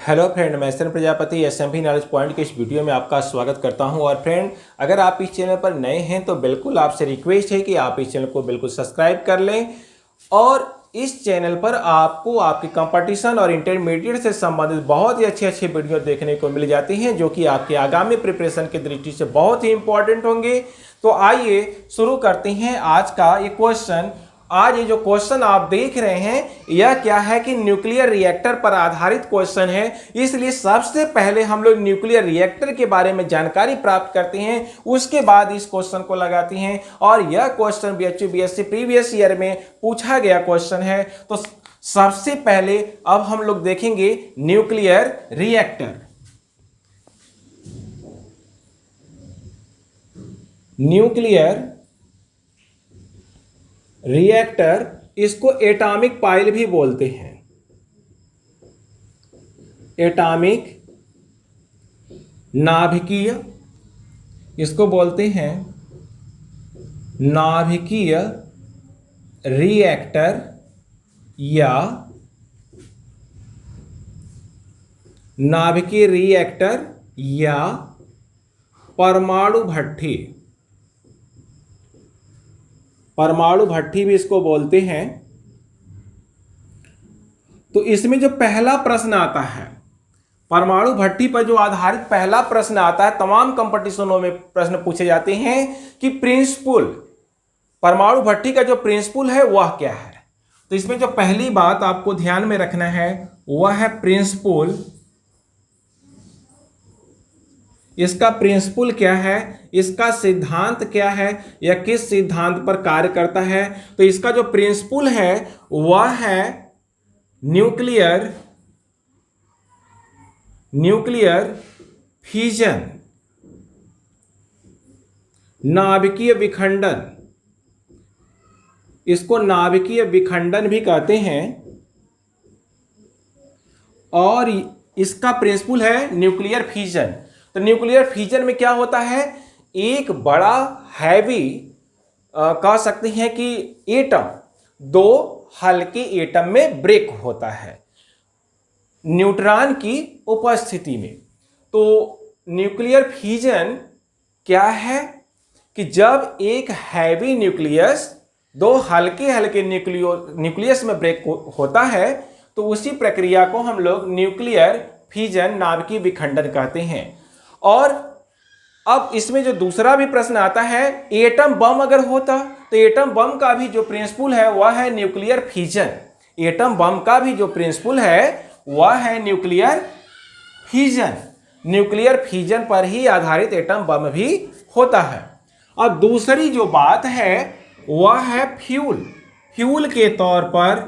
Hello friend, मैं S N Prajapati S M P knowledge point के इस वीडियो में आपका स्वागत करता हूं। और फ्रेंड, अगर आप इस चैनल पर नए हैं तो बिल्कुल आपसे रिक्वेस्ट है कि आप इस चैनल को बिल्कुल सब्सक्राइब कर लें। और इस चैनल पर आपको आपके कंपटीशन और इंटरमीडिएट से संबंधित बहुत ही अच्छे वीडियो देखने को मिल जाती हैं, जो कि आपके आगामी प्रिपरेशन की दृष्टि से बहुत ही इंपॉर्टेंट होंगे। तो आइए शुरू करते हैं आज का ये क्वेश्चन। आज ये जो क्वेश्चन आप देख रहे हैं यह क्या है कि न्यूक्लियर रिएक्टर पर आधारित क्वेश्चन है, इसलिए सबसे पहले हम लोग न्यूक्लियर रिएक्टर के बारे में जानकारी प्राप्त करते हैं, उसके बाद इस क्वेश्चन को लगाते हैं। और यह question BHU BSc previous year में पूछा गया क्वेश्चन है। तो सबसे पहले अब हम लोग देखेंगे न्यूक्लियर रिएक्टर। न्यूक्लियर रिएक्टर, इसको एटॉमिक पाइल भी बोलते हैं। एटॉमिक नाभिकीय, इसको बोलते हैं नाभिकीय रिएक्टर या नाभिकीय रिएक्टर या परमाणु भट्ठी। परमाणु भट्ठी भी इसको बोलते हैं। तो इसमें जो पहला प्रश्न आता है, परमाणु भट्ठी पर जो आधारित पहला प्रश्न आता है, तमाम कंपटीशनों में प्रश्न पूछे जाते हैं कि प्रिंसिपल, परमाणु भट्ठी का जो प्रिंसिपल है वह क्या है। तो इसमें जो पहली बात आपको ध्यान में रखना है वह है प्रिंसिपल। इसका प्रिंसिपल क्या है, इसका सिद्धांत क्या है, या किस सिद्धांत पर कार्य करता है। तो इसका जो प्रिंसिपल है वह है न्यूक्लियर फिजन, नाभिकीय विखंडन। इसको नाभिकीय विखंडन भी कहते हैं। और इसका प्रिंसिपल है न्यूक्लियर फिजन। तो न्यूक्लियर फिजन में क्या होता है, एक बड़ा हैवी कह सकते हैं कि एटम दो हल्के एटम में ब्रेक होता है न्यूट्रॉन की उपस्थिति में। तो न्यूक्लियर फिजन क्या है कि जब एक हैवी न्यूक्लियस दो हल्के न्यूक्लियस में ब्रेक होता है, तो उसी प्रक्रिया को हम लोग न्यूक्लियर फिजन, नाभिकीय विखंडन कहते हैं। और अब इसमें जो दूसरा भी प्रश्न आता है, एटम बम अगर होता तो एटम बम का भी जो प्रिंसिपल है वह है न्यूक्लियर फिजन। एटम बम का भी जो प्रिंसिपल है वह है न्यूक्लियर फिजन। न्यूक्लियर फिजन पर ही आधारित एटम बम भी होता है। और दूसरी जो बात है वह है फ्यूल। फ्यूल के तौर पर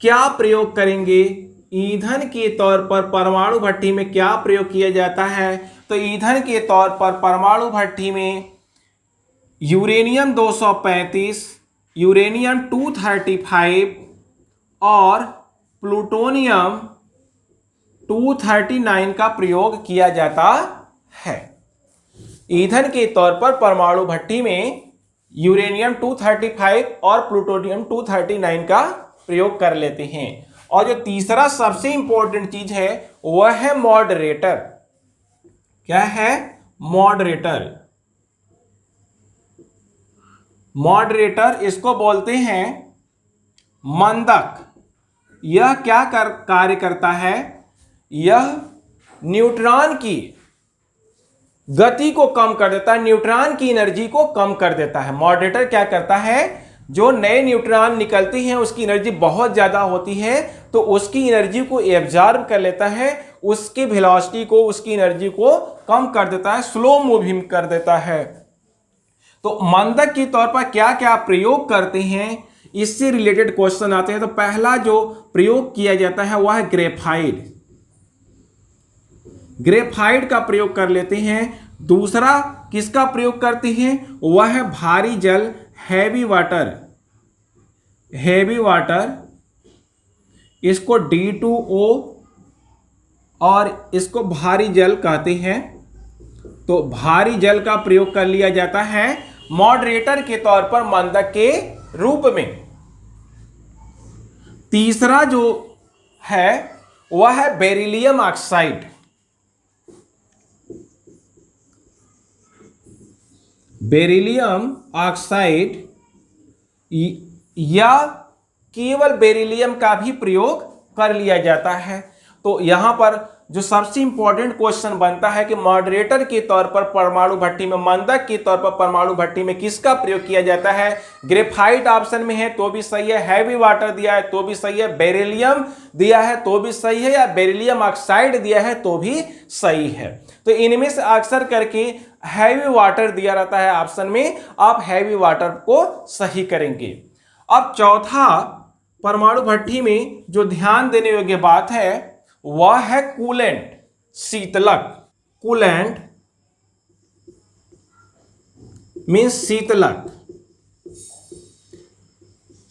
क्या प्रयोग करेंगे, ईंधन के तौर पर परमाणु भट्ठी में क्या प्रयोग किया जाता है। तो ईंधन के तौर पर परमाणु भट्ठी में यूरेनियम 235, यूरेनियम 235 और प्लूटोनियम 239 का प्रयोग किया जाता है। ईंधन के तौर पर परमाणु भट्ठी में यूरेनियम 235 और प्लूटोनियम 239 का प्रयोग कर लेते हैं। और जो तीसरा सबसे इंपॉर्टेंट चीज है वह है मॉडरेटर। क्या है, मॉडरेटर। मॉडरेटर इसको बोलते हैं मंदक। यह क्या कार्य करता है, यह न्यूट्रॉन की गति को कम कर देता है, न्यूट्रॉन की एनर्जी को कम कर देता है। मॉडरेटर क्या करता है, जो नए न्यूट्रॉन निकलते हैं उसकी एनर्जी बहुत ज़्यादा होती है, तो उसकी एनर्जी को एब्जॉर्ब कर लेता है, उसकी वेलोसिटी को, उसकी एनर्जी को कम कर देता है, स्लो मूविंग कर देता है। तो मंदक के तौर पर क्या क्या प्रयोग करते हैं, इससे रिलेटेड क्वेश्चन आते हैं। तो पहला जो प्रयोग किया जाता है वह है ग्रेफाइट। ग्रेफाइट का प्रयोग कर लेते हैं। दूसरा किसका प्रयोग करते हैं, वह है भारी जल, हैवी वाटर। हैवी वाटर, इसको D2O और इसको भारी जल कहते हैं। तो भारी जल का प्रयोग कर लिया जाता है मॉडरेटर के तौर पर मंदक के रूप में। तीसरा जो है वह है बेरिलियम ऑक्साइड। बेरिलियम ऑक्साइड या केवल बेरिलियम का भी प्रयोग कर लिया जाता है। तो यहां पर जो सबसे इंपॉर्टेंट क्वेश्चन बनता है कि मॉडरेटर के तौर पर परमाणु भट्टी में, मंदक के तौर पर परमाणु भट्टी में किसका प्रयोग किया जाता है? ग्रेफाइट ऑप्शन में है तो भी सही है, हैवी वाटर दिया है तो भी सही है, बेरिलियम दिया है तो भी सही है, या बेरिलियम ऑक्साइड दिया है तो भी सही है। तो इनमें से अक्सर करके हैवी वाटर दिया रहता है ऑप्शन में, आप हैवी वाटर को सही करेंगे। अब चौथा परमाणु भट्टी में जो ध्यान देने योग्य बात है वह है कूलेंट, शीतलक। कूलेंट मीन्स शीतलक।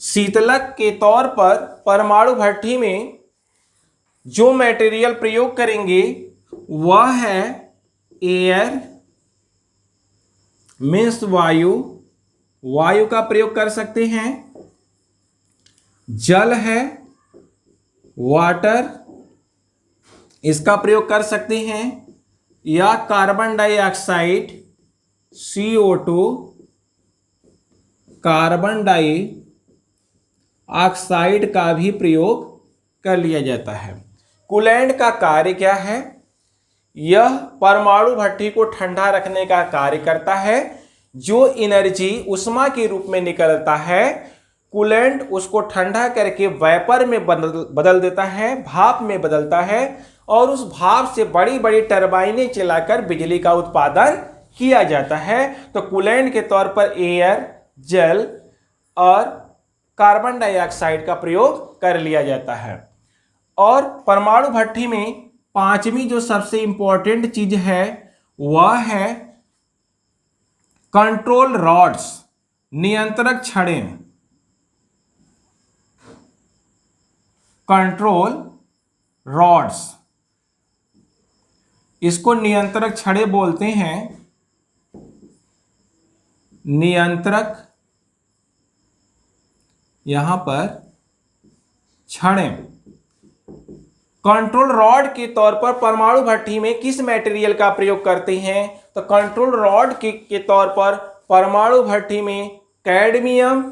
शीतलक के तौर पर परमाणु भट्टी में जो मटेरियल प्रयोग करेंगे वह है एयर मीन्स वायु, वायु का प्रयोग कर सकते हैं। जल है वाटर, इसका प्रयोग कर सकते हैं, या carbon dioxide CO2, carbon dioxide का भी प्रयोग कर लिया जाता है। कूलेंट का कार्य क्या है? यह परमाणु भट्टी को ठंडा रखने का कार्य करता है। जो एनर्जी उष्मा के रूप में निकलता है, कूलेंट उसको ठंडा करके वेपर में बदल देता है, भाप में बदलता है, और उस भाप से बड़ी बड़ी टरबाइनें चलाकर बिजली का उत्पादन किया जाता है। तो कूलेंट के तौर पर एयर, जल और कार्बन डाइऑक्साइड का प्रयोग कर लिया जाता है। और परमाणु भट्टी में पांचवी जो सबसे इंपॉर्टेंट चीज है वह है कंट्रोल रॉड्स, नियंत्रक छड़ें। कंट्रोल रॉड्स, इसको नियंत्रक छड़े बोलते हैं। नियंत्रक, यहां पर छड़ें। कंट्रोल रॉड के तौर पर परमाणु भट्टी में किस मटेरियल का प्रयोग करते हैं? तो कंट्रोल रॉड के तौर पर परमाणु भट्टी में कैडमियम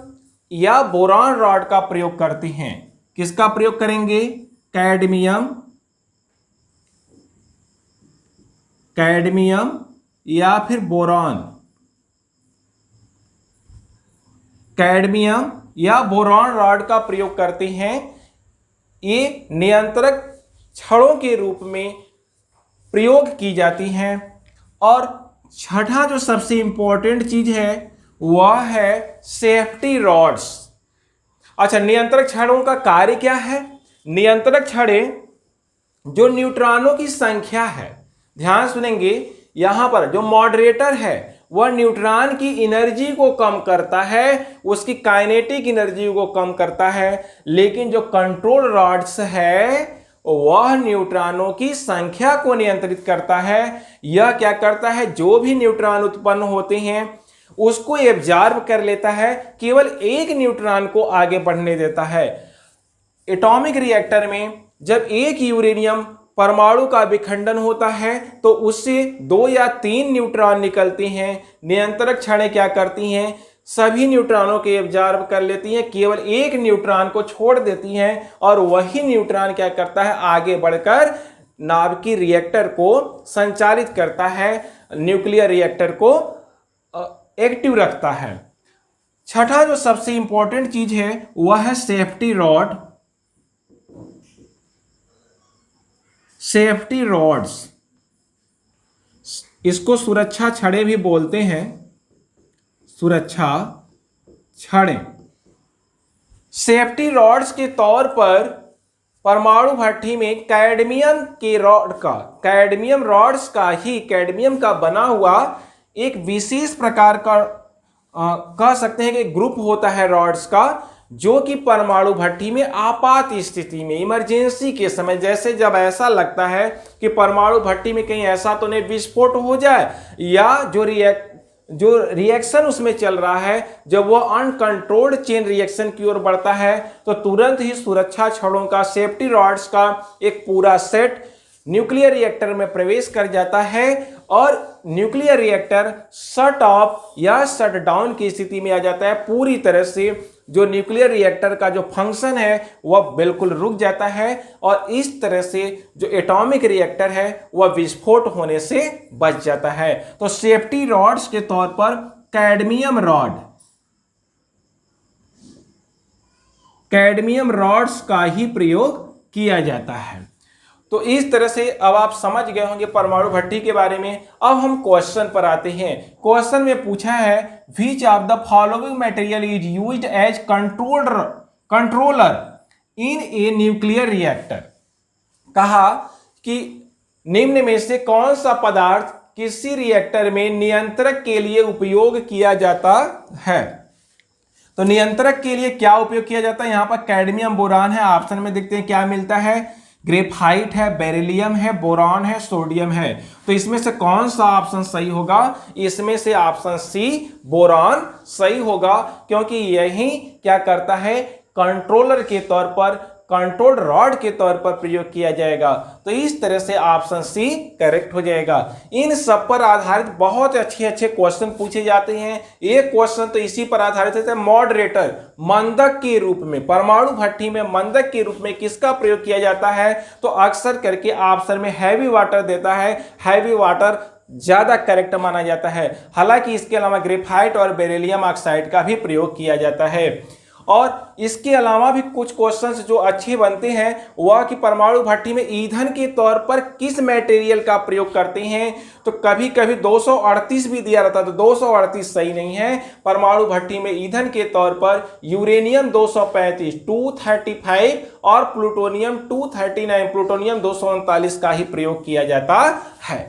या बोरॉन रॉड का प्रयोग करते हैं। किसका प्रयोग करेंगे? कैडमियम, कैडमियम या फिर बोरॉन। कैडमियम या बोरॉन रॉड का प्रयोग करते हैं। ये नियंत्रक छड़ों के रूप में प्रयोग की जाती हैं। और छठा जो सबसे इंपॉर्टेंट चीज है वह है सेफ्टी रॉड्स। अच्छा, नियंत्रक छड़ों का कार्य क्या है? नियंत्रक छड़ें जो न्यूट्रॉनों की संख्या है, ध्यान सुनेंगे, यहां पर जो मॉडरेटर है वह न्यूट्रॉन की एनर्जी को कम करता है, उसकी काइनेटिक एनर्जी को कम करता है, लेकिन जो कंट्रोल रॉड्स है वह न्यूट्रॉनों की संख्या को नियंत्रित करता है। यह क्या करता है? जो भी न्यूट्रॉन उत्पन्न होते हैं उसको एब्जॉर्ब कर लेता है, केवल एक न्यूट्रॉन को आगे बढ़ने देता है। एटॉमिक रिएक्टर में जब एक यूरेनियम परमाणु का विखंडन होता है तो उससे 2 या 3 न्यूट्रॉन निकलते हैं। नियंत्रक छड़ें क्या करती हैं? सभी न्यूट्रॉनों को एब्जॉर्ब कर लेती हैं, केवल एक न्यूट्रॉन को छोड़ देती हैं, और वही न्यूट्रॉन क्या करता है? आगे बढ़कर नाभिकीय रिएक्टर को संचालित करता है, न्यूक्लियर रिएक्टर को एक्टिव रखता है। छठा जो सबसे इंपॉर्टेंट चीज है वह है सेफ्टी रॉड। सेफ्टी रॉड्स, इसको सुरक्षा छड़ें भी बोलते हैं। सुरक्षा छड़ें। सेफ्टी रॉड्स के तौर पर परमाणु भट्टी में कैडमियम के रॉड का, कैडमियम रॉड्स का ही, कैडमियम का बना हुआ एक विशेष प्रकार का कह सकते हैं कि ग्रुप होता है रॉड्स का, जो कि परमाणु भट्टी में आपात स्थिति में, इमरजेंसी के समय, जैसे जब ऐसा लगता है कि परमाणु भट्टी में कहीं ऐसा तो नहीं विस्फोट हो जाए, या जो जो रिएक्शन उसमें चल रहा है, जब वह अनकंट्रोल्ड चेन रिएक्शन की ओर बढ़ता है तो तुरंत ही सुरक्षा छड़ों का, सेफ्टी रॉड्स का एक पूरा सेट न्यूक्लियर रिएक्टर में प्रवेश कर जाता है और न्यूक्लियर रिएक्टर शट ऑफ या शट डाउन की स्थिति में आ जाता है। पूरी तरह से जो न्यूक्लियर रिएक्टर का जो फंक्शन है वह बिल्कुल रुक जाता है और इस तरह से जो एटॉमिक रिएक्टर है वह विस्फोट होने से बच जाता है। तो सेफ्टी रॉड्स के तौर पर कैडमियम रॉड्स का ही प्रयोग किया जाता है। तो इस तरह से अब आप समझ गए होंगे परमाणु भट्टी के बारे में। अब हम क्वेश्चन पर आते हैं। क्वेश्चन में पूछा है which of the following material is used as controller in a nuclear reactor. कहा कि निम्न में से कौन सा पदार्थ किसी रिएक्टर में नियंत्रक के लिए उपयोग किया जाता है। तो नियंत्रक के लिए क्या उपयोग किया जाता है, यहां पर कैडमियम बोरान है, ऑप्शन में देखते हैं क्या मिलता है, ग्रेफाइट है, बेरिलियम है, बोरॉन है, सोडियम है। तो इसमें से कौन सा ऑप्शन सही होगा, इसमें से ऑप्शन सी बोरॉन सही होगा, क्योंकि यही क्या करता है, कंट्रोलर के तौर पर, कंट्रोल रॉड के तौर पर प्रयोग किया जाएगा। तो इस तरह से ऑप्शन सी करेक्ट हो जाएगा। इन सब पर आधारित बहुत अच्छे अच्छे क्वेश्चन पूछे जाते हैं। एक क्वेश्चन तो इसी पर आधारित है, मॉडरेटर, मंदक के रूप में, परमाणु भट्टी में मंदक के रूप में किसका प्रयोग किया जाता है। तो अक्सर करके ऑप्शन में हैवी वाटर देता है, हैवी वाटर ज्यादा करेक्ट माना जाता है। हालांकि इसके अलावा ग्रेफाइट और बेरिलियम ऑक्साइड का भी प्रयोग किया जाता है। और इसके अलावा भी कुछ क्वेश्चंस जो अच्छे बनते हैं वह कि परमाणु भट्टी में ईंधन के तौर पर किस मटेरियल का प्रयोग करते हैं। तो कभी कभी 238 भी दिया रहता है, तो 238 सही नहीं है। परमाणु भट्टी में ईंधन के तौर पर यूरेनियम 235, 235 और प्लूटोनियम 239, प्लूटोनियम 239 का ही प्रयोग किया जाता है।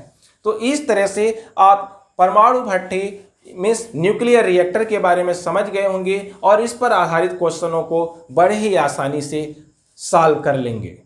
तो इस तरह से आप परमाणु भट्टी मीन्स न्यूक्लियर रिएक्टर के बारे में समझ गए होंगे और इस पर आधारित क्वेश्चनों को बड़े ही आसानी से सॉल्व कर लेंगे।